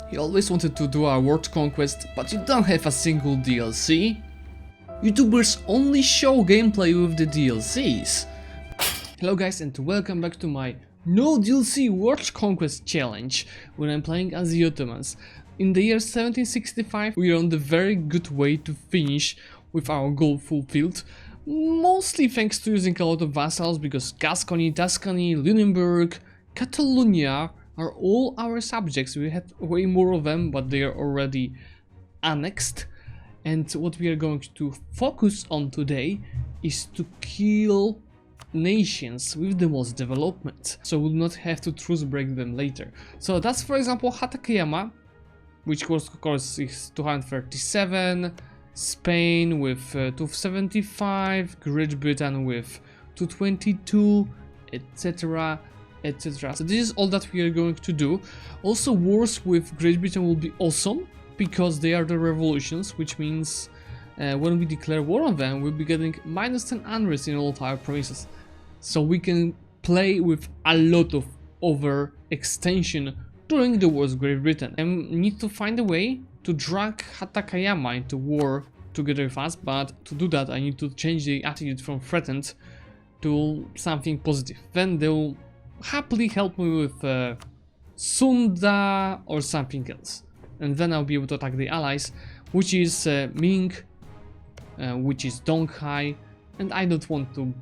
You always wanted to do a World Conquest, but you don't have a single DLC? YouTubers only show gameplay with the DLCs. Hello guys and welcome back to my no DLC World Conquest challenge, when I'm playing as the Ottomans. In the year 1765 we are on the very good way to finish with our goal fulfilled, mostly thanks to using a lot of vassals, because Gascony, Tuscany, Lunenburg, Catalonia are all our subjects. We had way more of them, but they are already annexed. And what we are going to focus on today is to kill nations with the most development, so we'll not have to truce break them later. So that's, for example, Hatakeyama, which was, of course, is 237, Spain with 275, Great Britain with 222, etc. etc. So this is all that we are going to do. Also, wars with Great Britain will be awesome, because they are the revolutions, which means when we declare war on them, we'll be getting -10 unrest in all of our provinces. So we can play with a lot of overextension during the wars with Great Britain. And need to find a way to drag Hatakeyama into war together with us, but to do that I need to change the attitude from threatened to something positive. Then they'll happily help me with Sunda or something else. And then I'll be able to attack the allies, which is Ming, which is Donghai, and I don't want to,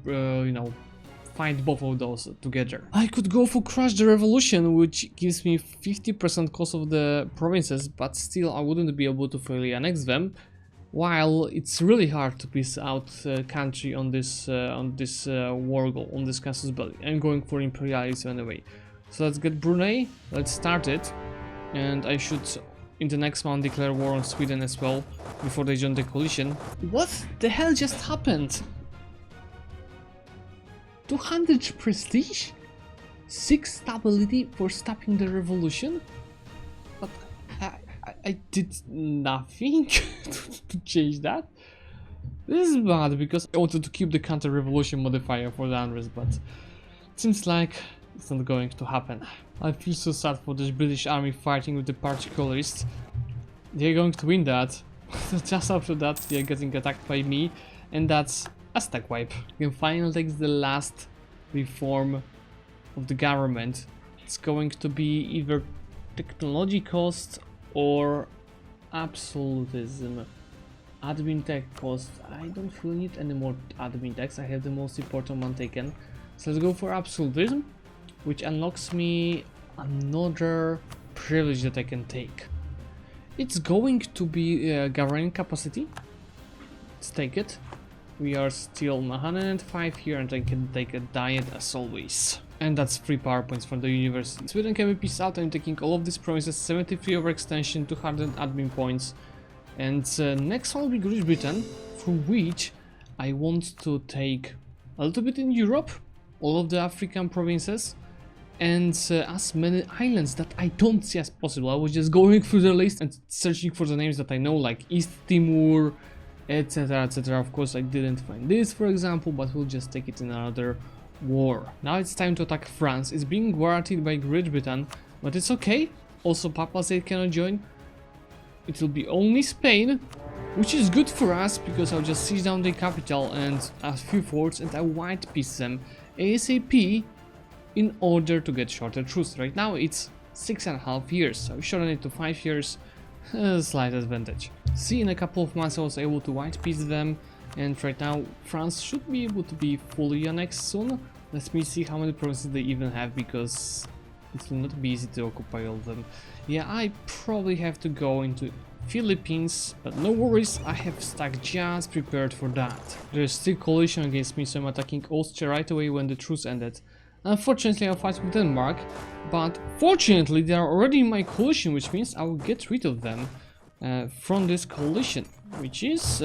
find both of those together. I could go for Crush the Revolution, which gives me 50% cost of the provinces, but still I wouldn't be able to fully annex them, while it's really hard to piece out country on this war goal, on this casus belli. I'm going for imperialism anyway. So let's get Brunei, let's start it, and I should in the next month declare war on Sweden as well, before they join the coalition. What the hell just happened? 200 prestige? 6 stability for stopping the revolution? But I did nothing to change that. This is bad, because I wanted to keep the counter-revolution modifier for the unrest, but it seems like it's not going to happen. I feel so sad for this British army fighting with the particularists. They're going to win that. Just after that they're getting attacked by me, and that's a stack wipe. You can finally take the last reform of the government. It's going to be either technology cost or absolutism. Admin tech cost. I don't really need any more admin techs. I have the most important one taken. So let's go for absolutism, which unlocks me another privilege that I can take. It's going to be governing capacity. Let's take it. We are still 105 here, and I can take a diet as always. And that's 3 power points from the university. Sweden can be peaced out. I'm taking all of these provinces, 73 overextension, 200 admin points. And next one will be Great Britain, from which I want to take a little bit in Europe, all of the African provinces, and as many islands that I don't see as possible. I was just going through the list and searching for the names that I know, like East Timor, etc, etc. Of course I didn't find this, for example, but we'll just take it in another war. Now it's time to attack France. It's being guaranteed by Great Britain, but it's okay. Also Papal State cannot join. It will be only Spain, which is good for us, because I'll just siege down the capital and a few forts, and I white piece them ASAP in order to get shorter truce. Right now it's 6.5 years, so I shorten it to 5 years, a slight advantage. See, in a couple of months I was able to white piece them, and right now France should be able to be fully annexed soon. Let me see how many provinces they even have, because it will not be easy to occupy all of them. Yeah, I probably have to go into Philippines, but no worries, I have stack just prepared for that. There's still coalition against me, so I'm attacking Austria right away when the truce ended. Unfortunately I'll fight with Denmark, but fortunately they are already in my coalition, which means I will get rid of them from this coalition, which is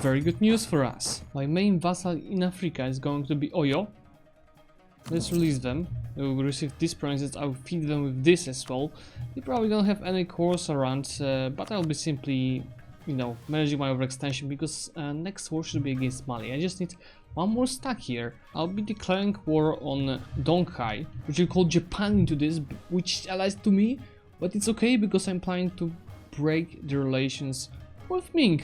very good news for us. My main vassal in Africa is going to be Oyo. Let's release them. They will receive these provinces. I will feed them with this as well. They probably don't have any cores around, but I'll be simply, managing my overextension, because next war should be against Mali. I just need one more stack here. I'll be declaring war on Donghai, which will call Japan into this, which allies to me But it's okay because I'm planning to break the relations with Ming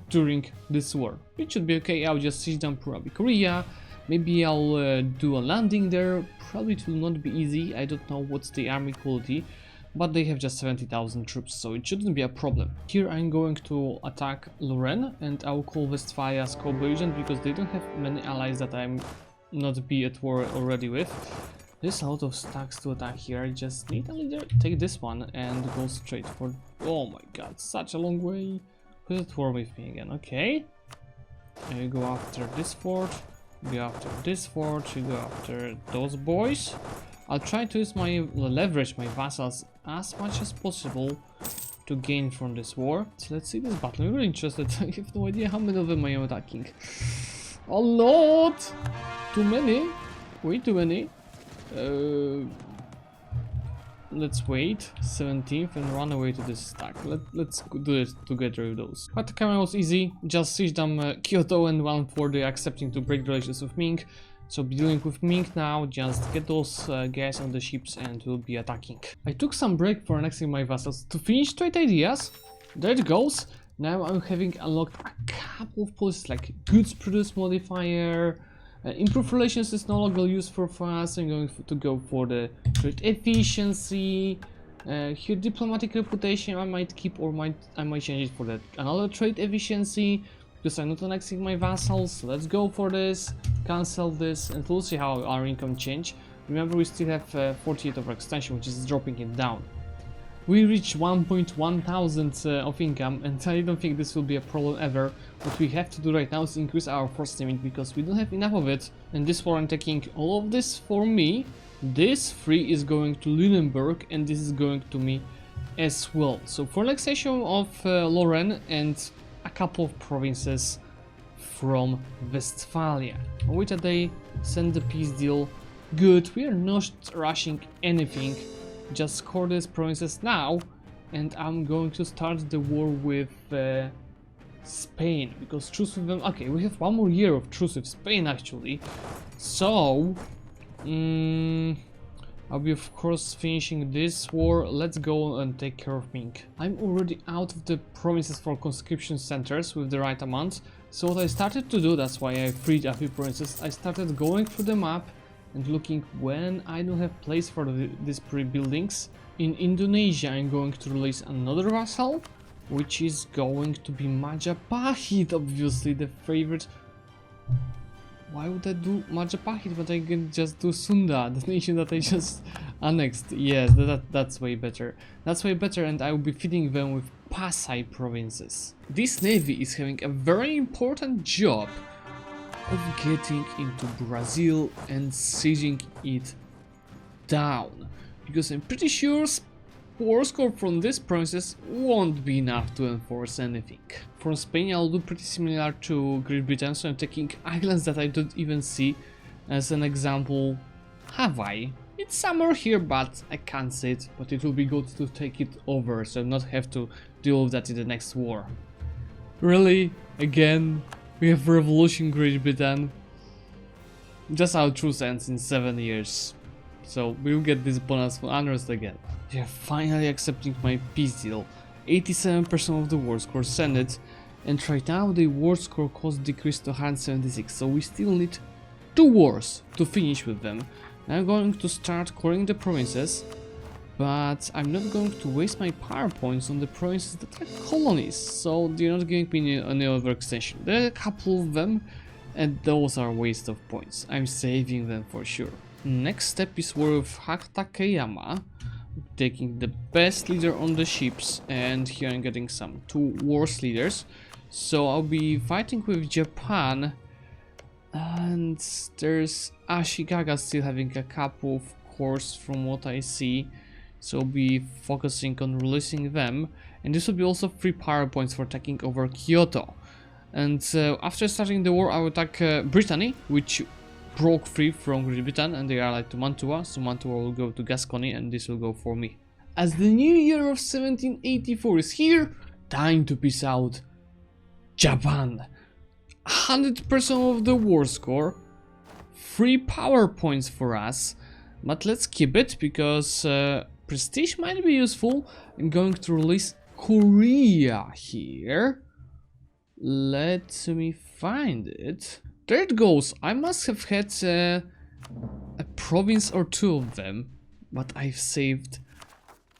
during this war. It should be okay. I'll just siege down probably Korea. Maybe I'll do a landing there. Probably it will not be easy. I don't know what's the army quality, but they have just 70,000 troops, so it shouldn't be a problem. Here I'm going to attack Lorraine, and I'll call Westphalia as co-belligerent because they don't have many allies that I'm not be at war already with. There's a lot of stacks to attack here. I just need a leader. Take this one and go straight for... Oh my god, such a long way. Who's at war with me again? Okay. You go after this fort. Go after this fort. You go after those boys. I'll try to use my leverage my vassals as much as possible to gain from this war. So let's see this battle. I'm really interested. I have no idea how many of them I am attacking. A lot! Too many? Way too many. Let's wait 17th and run away to this stack. Let's do it together with those. But the camera was easy. Just siege them Kyoto and one for the accepting to break relations with Ming. So be dealing with Ming now, just get those guys on the ships and we'll be attacking. I took some break for annexing my vassals to finish trade ideas. There it goes. Now I'm having unlocked a couple of policies like goods produce modifier. Improve relations is no longer useful for us. I'm going to go for the trade efficiency. Here diplomatic reputation I might keep or I might change it for that another trade efficiency. Because I'm not annexing my vassals, let's go for this, cancel this, and we'll see how our income change. Remember, we still have 48 of extension, which is dropping it down. We reached 1.1 thousand of income, and I don't think this will be a problem ever. What we have to do right now is increase our force limit, because we don't have enough of it. And this war I'm taking all of this for me. This 3 is going to Lunenburg, and this is going to me as well. So for annexation of Lorraine and a couple of provinces from Westphalia. Wait a day, send the peace deal. Good, we are not rushing anything. Just score these provinces now, and I'm going to start the war with Spain, because truce with them. Okay, we have one more year of truce with Spain actually. So I'll be of course finishing this war. Let's go and take care of Ming. I'm already out of the provinces for conscription centers with the right amount. So what I started to do, that's why I freed a few provinces, I started going through the map and looking when I don't have place for these pre-buildings. In Indonesia I'm going to release another vassal, which is going to be Majapahit, obviously the favorite. Why would I do Majapahit when I can just do Sunda, the nation that I just annexed? Yes, that's way better. That's way better, and I will be feeding them with Pasai provinces. This navy is having a very important job of getting into Brazil and sieging it down. Because I'm pretty sure war score from these provinces won't be enough to enforce anything. From Spain I'll do pretty similar to Great Britain, so I'm taking islands that I don't even see. As an example, Hawaii. It's summer here, but I can't see it, but it will be good to take it over, so not have to deal with that in the next war. Really? Again? We have revolution Great Britain? Just our truce ends in 7 years. So we'll get this bonus for unrest again. They're finally accepting my peace deal. 87% of the war score send it, and right now the war score cost decreased to 176, so we still need 2 wars to finish with them. Now I'm going to start coring the provinces, but I'm not going to waste my power points on the provinces that are colonies, so they're not giving me any other extension. There are a couple of them, and those are waste of points. I'm saving them for sure. Next step is war with Takeyama, taking the best leader on the ships, and here I'm getting some 2 worse leaders. So I'll be fighting with Japan, and there's Ashikaga still having a couple of cores from what I see. So I'll be focusing on releasing them, and this will be also 3 power points for taking over Kyoto. And after starting the war I will attack Brittany, which broke free from Great Britain, and they are allied to Mantua, so Mantua will go to Gascony and this will go for me. As the new year of 1784 is here, time to peace out Japan. 100% of the war score, 3 power points for us, but let's keep it because prestige might be useful. I'm going to release Korea here. Let me find it. There it goes. I must have had a province or two of them, but I've saved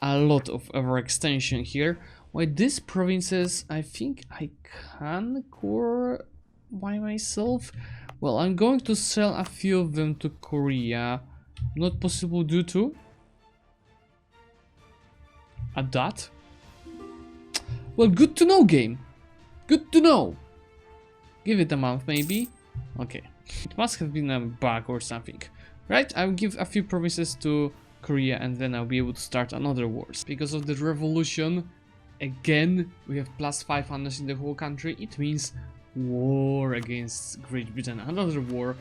a lot of overextension here. Why these provinces, I think I can core by myself. Well, I'm going to sell a few of them to Korea. Not possible due to a dot. Well, good to know, game. Good to know. Give it a month, maybe. Okay. It must have been a bug or something. Right, I'll give a few provinces to Korea and then I'll be able to start another wars. Because of the revolution, again, we have plus 500 in the whole country. It means war against Great Britain, another war.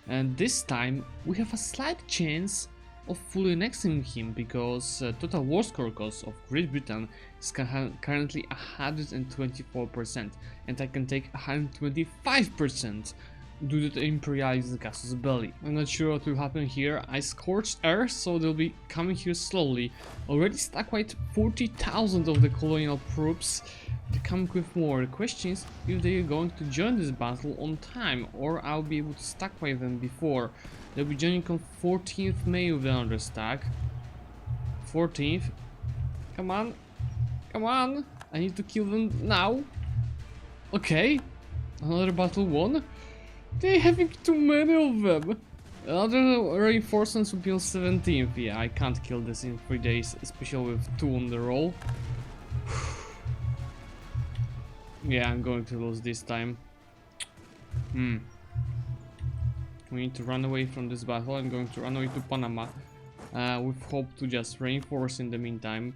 And this time, we have a slight chance of fully annexing him because total war score cost of Great Britain is currently 124% and I can take 125% due to the imperialized casus belli. I'm not sure what will happen here. I scorched earth, so they'll be coming here slowly. Already stuck quite 40,000 of the colonial troops. They come with more. The question is if they are going to join this battle on time, or I'll be able to stack by them before. They'll be joining on 14th May with another stack. 14th. Come on. Come on. I need to kill them now. Okay. Another battle won. They're having too many of them. Other reinforcements will be on 17th. Yeah, I can't kill this in 3 days, especially with 2 on the roll. Yeah, I'm going to lose this time. We need to run away from this battle. I'm going to run away to Panama with hope to just reinforce in the meantime.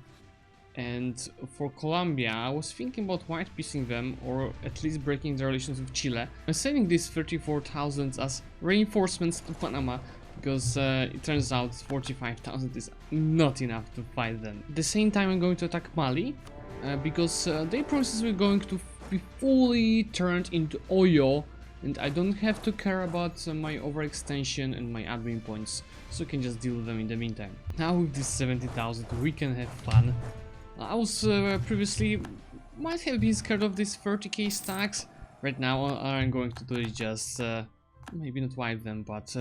And for Colombia, I was thinking about white piecing them or at least breaking the relations with Chile. I'm sending these 34,000 as reinforcements to Panama because it turns out 45,000 is not enough to fight them. At the same time, I'm going to attack Mali because their provinces were going to be fully turned into oil and I don't have to care about my overextension and my admin points, so I can just deal with them in the meantime. Now with this 70,000 we can have fun. I was previously might have been scared of these 30k stacks. Right now all I'm going to do is just maybe not wipe them, but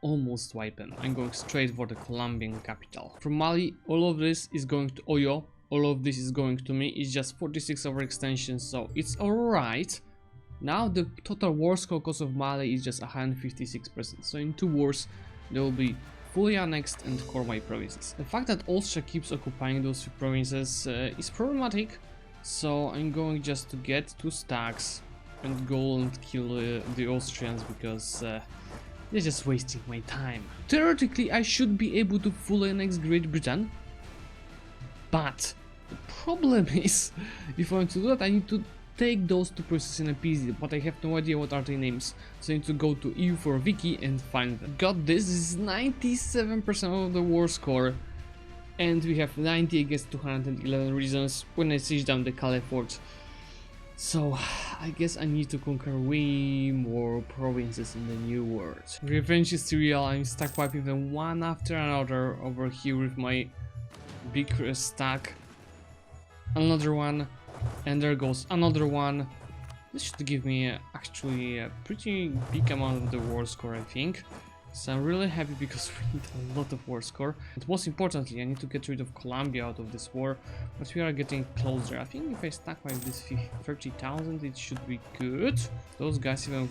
almost wipe them. I'm going straight for the Colombian capital. From Mali, all of this is going to Oyo, all of this is going to me. It's just 46 overextension, so it's alright. Now the total war score cost of Mali is just 156%, so in 2 wars they will be fully annexed and core my provinces. The fact that Austria keeps occupying those 2 provinces is problematic, so I'm going just to get 2 stacks and go and kill the Austrians because they're just wasting my time. Theoretically, I should be able to fully annex Great Britain, but the problem is, if I want to do that, I need to take those 2 provinces in a PC, but I have no idea what are their names, so I need to go to EU4 wiki and find them. Got this, this is 97% of the war score, and we have 90 against 211 reasons when I siege down the Caliphate. So I guess I need to conquer way more provinces in the new world. Revenge is real. I'm stack wiping them one after another over here with my big stack. Another one. And there goes another one. This should give me actually a pretty big amount of the war score, I think. So I'm really happy because we need a lot of war score. And most importantly, I need to get rid of Colombia out of this war. But we are getting closer. I think if I stack like this 30,000, it should be good. Those guys even...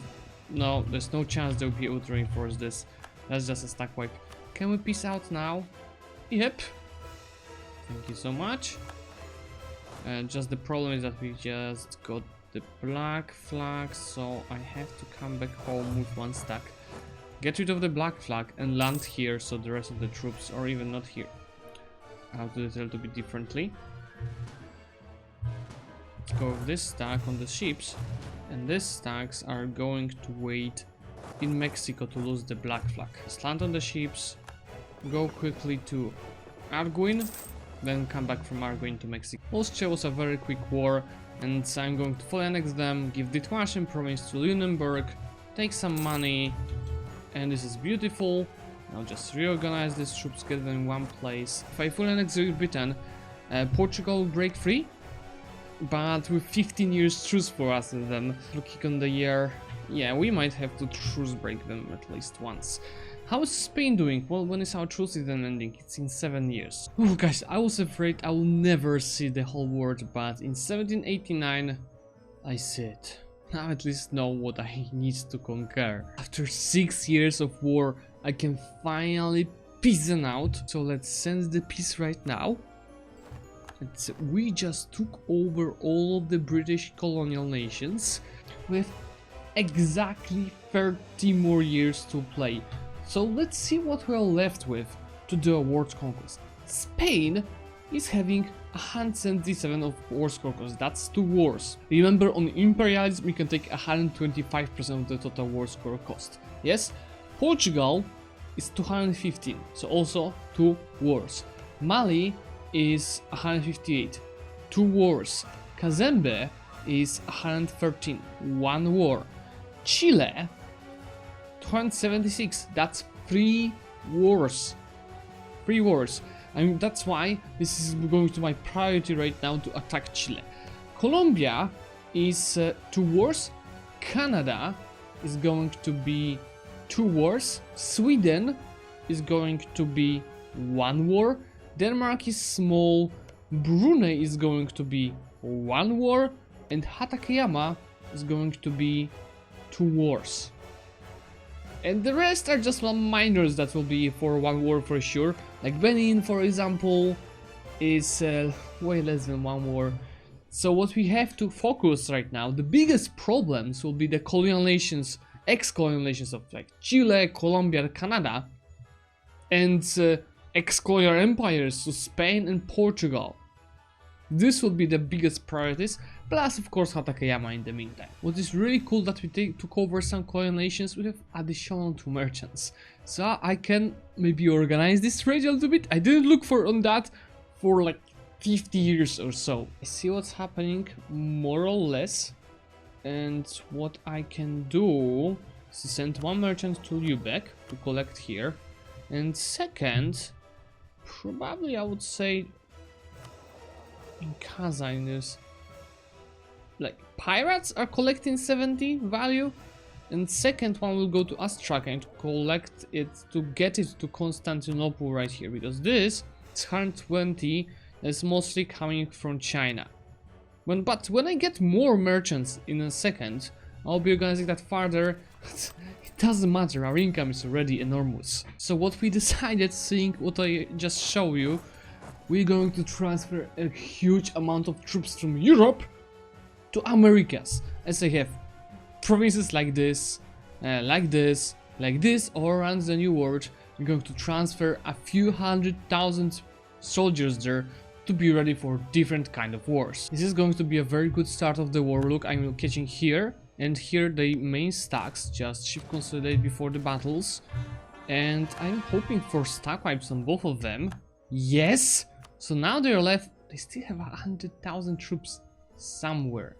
No, there's no chance they'll be able to reinforce this. That's just a stack wipe. Can we peace out now? Yep. Thank you so much. Just the problem is that we just got the black flag, so I have to come back home with 1 stack. Get rid of the black flag and land here so the rest of the troops are even not here. I have to do it a little bit differently. Let's go with this stack on the ships, and these stacks are going to wait in Mexico to lose the black flag. Just land on the ships, go quickly to Arguin, then come back from Arguin to Mexico. Austria was a very quick war, and I'm going to fully annex them, give the Dithmarschen province to Lunenburg, take some money, and this is beautiful. I'll just reorganize these troops, get them in one place. If I fully annex Great Britain, Portugal will break free, but with 15 years truce for us, and then looking on the year, yeah, we might have to truce break them at least once. How is Spain doing? Well, when is our truce even ending? It's in 7 years. Oh guys, I was afraid I will never see the whole world, but in 1789 I see it. Now at least know what I need to conquer. After 6 years of war, I can finally peace them out. So let's send the peace right now. We just took over all of the British colonial nations. We have exactly 30 more years to play. So let's see what we're left with to do a World Conquest. Spain is having 177 of World Conquest, that's 2 wars. Remember, on imperialism we can take 125% of the total war score cost. Yes, Portugal is 215, so also 2 wars. Mali is 158, 2 wars. Kazembe is 113, 1 war. Chile 276, that's 3 wars. 3 wars. I mean, that's why this is going to my priority right now, to attack Chile. Colombia is 2 wars. Canada is going to be 2 wars. Sweden is going to be 1 war. Denmark is small. Brunei is going to be 1 war. And Hatakeyama is going to be 2 wars. And the rest are just minors that will be for 1 war for sure. Like Benin, for example, is way less than 1 war. So what we have to focus right now, the biggest problems will be the colonial nations, ex-colonial nations of like Chile, Colombia, Canada, and ex-colonial empires, so Spain and Portugal. This will be the biggest priorities, plus of course Hatakeyama in the meantime. What is really cool that we took over some colonial nations, we have additional 2 merchants. So I can maybe organize this trade a little bit. I didn't look on that for like 50 years or so. I see what's happening more or less, and what I can do is to send 1 merchant to Zlewikk to collect here, and second, probably I would say in Kazan there's like pirates are collecting 70 value, and second one will go to Astrakhan to collect it, to get it to Constantinople right here, because this is 120 is mostly coming from China. But when I get more merchants in a second, I'll be organizing that further. It doesn't matter, our income is already enormous. So what we decided, seeing what I just showed you, we're going to transfer a huge amount of troops from Europe to Americas, as I have provinces like this, like this, all around the New World. We're going to transfer a few 100,000 soldiers there to be ready for different kind of wars. This is going to be a very good start of the war. Look, I'm catching here and here the main stacks, just shift consolidate before the battles, and I'm hoping for stack wipes on both of them. Yes! So now they're left, they still have 100,000 troops somewhere.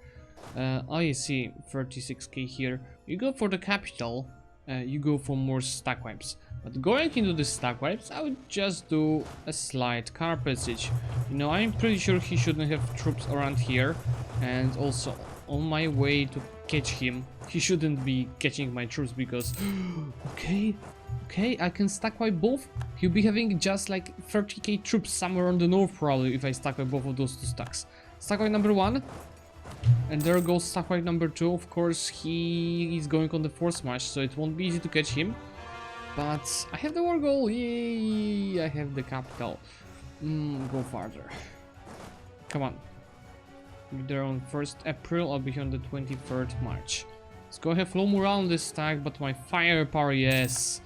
Oh, you see 36k here. You go for the capital, you go for more stack wipes. But going into the stack wipes, I would just do a slight carpet siege. You know, I'm pretty sure he shouldn't have troops around here. And also, on my way to catch him, he shouldn't be catching my troops because... okay, I can stack wipe both. He'll be having just like 30k troops somewhere on the north probably if I stack wipe both of those 2 stacks. Stack wipe number 1. And there goes stack wipe number 2. Of course, he is going on the force march, so it won't be easy to catch him. But I have the war goal, yay! I have the capital. Go farther. Come on. Be there on 1st April, I'll be here on the 23rd March. Let's go have low morale on this stack, but my firepower, yes.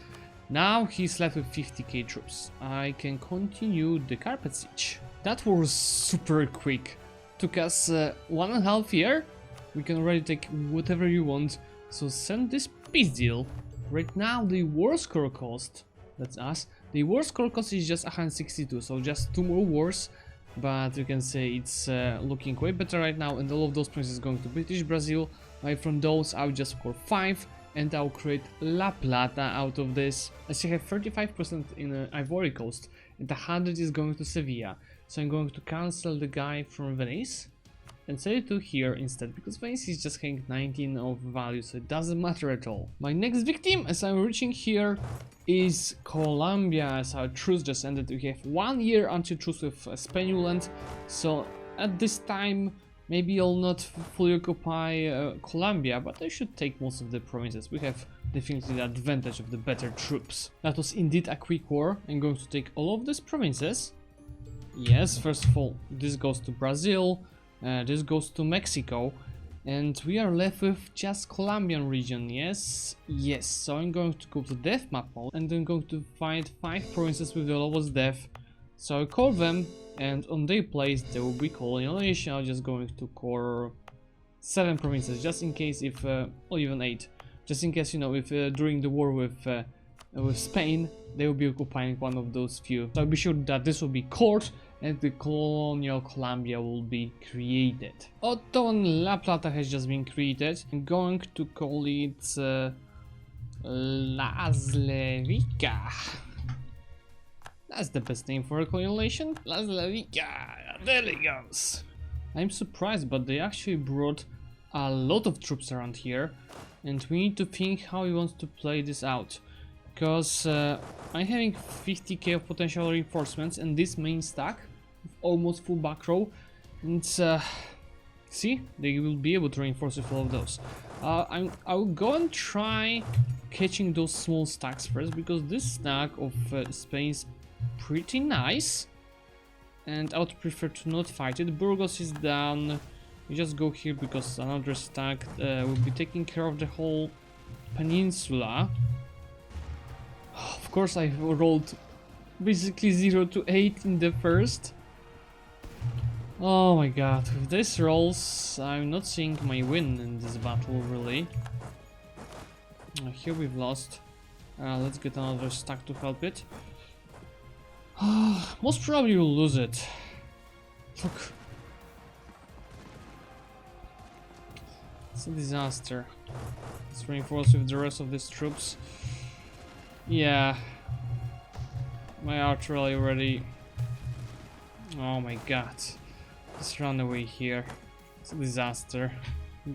Now he's left with 50k troops. I can continue the carpet siege. That was super quick. Took us 1.5 years. We can already take whatever you want. So send this peace deal. Right now the war score cost, that's us, the war score cost is just 162, so just 2 more wars, but you can say it's looking way better right now, and all of those provinces going to British Brazil. From those I would just score 5, and I'll create La Plata out of this. As you have 35% in Ivory Coast, and 100 is going to Sevilla. So I'm going to cancel the guy from Venice and set it to here instead, because Venice is just having 19 of value, so it doesn't matter at all. My next victim, as I'm reaching here, is Colombia, as our truce just ended. We have 1 year until truce with Spain will end, so at this time maybe I'll not fully occupy Colombia, but I should take most of the provinces. We have definitely the advantage of the better troops. That was indeed a quick war. I'm going to take all of these provinces. Yes, first of all, this goes to Brazil, this goes to Mexico, and we are left with just Colombian region. Yes, so I'm going to go to death map mode, and I'm going to find 5 provinces with the lowest death. So I call them, and on their place there will be colonialization. I'm just going to core 7 provinces, just in case if, or even 8, just in case, you know, if during the war with Spain, they will be occupying one of those few. So I'll be sure that this will be court, and the colonial Colombia will be created. Ottoman La Plata has just been created. I'm going to call it Zlewikk. That's the best name for a colonial nation. Zlewikk. There it goes. I'm surprised, but they actually brought a lot of troops around here, and we need to think how we want to play this out. Because I'm having 50k of potential reinforcements and this main stack with almost full back row, and see, they will be able to reinforce with all of those. I'll go and try catching those small stacks first, because this stack of Spain is pretty nice, and I would prefer to not fight it. Burgos is done. We just go here because another stack will be taking care of the whole peninsula. Of course, I rolled basically 0 to 8 in the first. Oh my god, with these rolls, I'm not seeing my win in this battle, really. Here we've lost. Let's get another stack to help it. Most probably we'll lose it. Look. It's a disaster. Let's reinforce with the rest of these troops. Yeah, my artillery already. Oh my god, let's run away here. It's a disaster.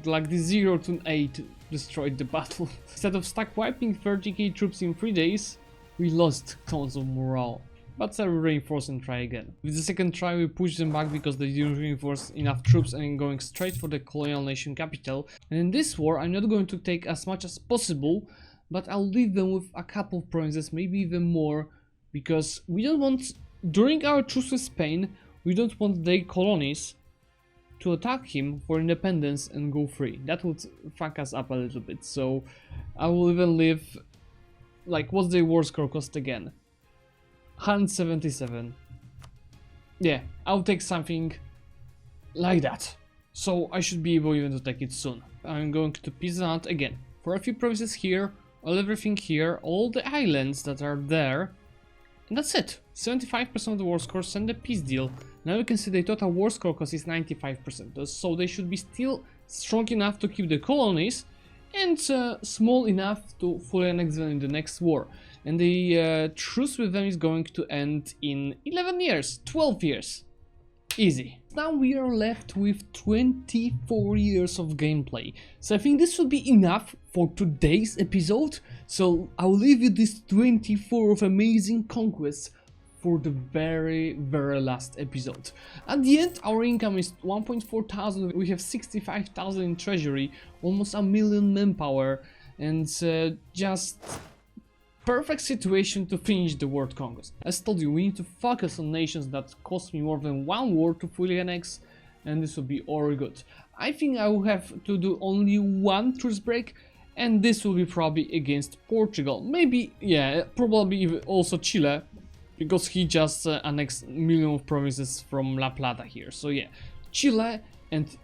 Like the 0 to 8 destroyed the battle. Instead of stack wiping 30k troops in 3 days, we lost tons of morale. But I will reinforce and try again. With the second try we push them back because they didn't reinforce enough troops, and going straight for the colonial nation capital. And in this war I'm not going to take as much as possible, but I'll leave them with a couple of provinces, maybe even more, because we don't want, during our truce with Spain, we don't want their colonies to attack him for independence and go free. That would fuck us up a little bit, so I will even leave, like, what's the war score cost again? 177. Yeah, I'll take something like that. So I should be able even to take it soon. I'm going to peace out again for a few provinces here, all everything here, all the islands that are there, and that's it. 75% of the war score, send a peace deal. Now you can see the total war score cost is 95%, so they should be still strong enough to keep the colonies, and small enough to fully annex them in the next war. And the truce with them is going to end in 11 years, 12 years. Easy. Now we are left with 24 years of gameplay. So I think this will be enough for today's episode. So I'll leave you this 24 of amazing conquests for the very last episode. At the end, our income is 1.4 thousand, we have 65,000 in treasury, almost 1 million manpower, and just perfect situation to finish the World Conquest. As told you, we need to focus on nations that cost me more than 1 war to fully annex, and this will be all good. I think I will have to do only 1 truce break, and this will be probably against Portugal. Maybe, yeah, probably even also Chile, because he just annexed a million of provinces from La Plata here. So yeah, Chile and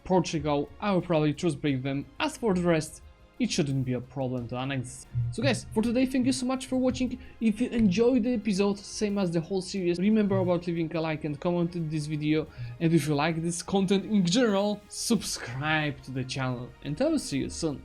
Portugal, I will probably truce break them. As for the rest, it shouldn't be a problem to annex. So guys, for today, thank you so much for watching. If you enjoyed the episode, same as the whole series, remember about leaving a like and comment in this video. And if you like this content in general, subscribe to the channel. And I will see you soon.